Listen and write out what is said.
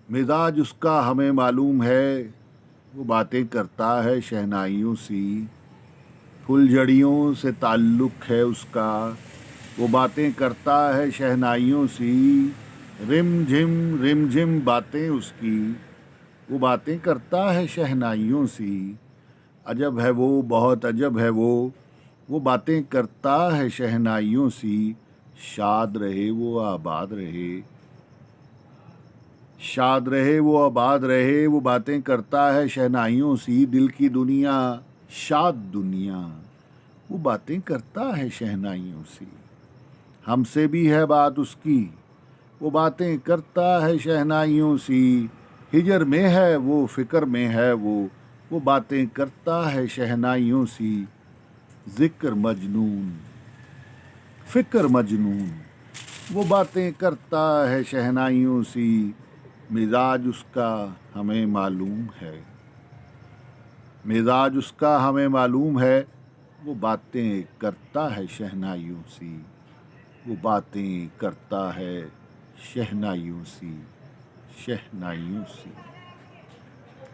मिजाज उसका हमें मालूम है, वो बातें करता है शहनाइयों सी। फुलझड़ियों से ताल्लुक़ है उसका, वो बातें करता है शहनाइयों सी। रिम झिम बातें उसकी, वो बातें करता है शहनाइयों सी। अजब है वो, बहुत अजब है वो बातें करता है शहनाइयों सी। शाद रहे वो आबाद रहे, शाद रहे वो आबाद रहे, वो बातें करता है शहनाइयों सी। दिल की दुनिया, शाद दुनिया, वो बातें करता है शहनाइयों सी। हमसे भी है बात उसकी, वो बातें करता है शहनाइयों सी। हिजर में है वो, फिक्र में है वो बातें करता है शहनाइयों सी। जिक्र मजनून, फिक्र मजनून, वो बातें करता है शहनाइयों सी। मिजाज उसका हमें मालूम है, मिजाज उसका हमें मालूम है, वो बातें करता है शहनाइयों सी। वो बातें करता है शहनाइयों सी, शहनाइयों सी।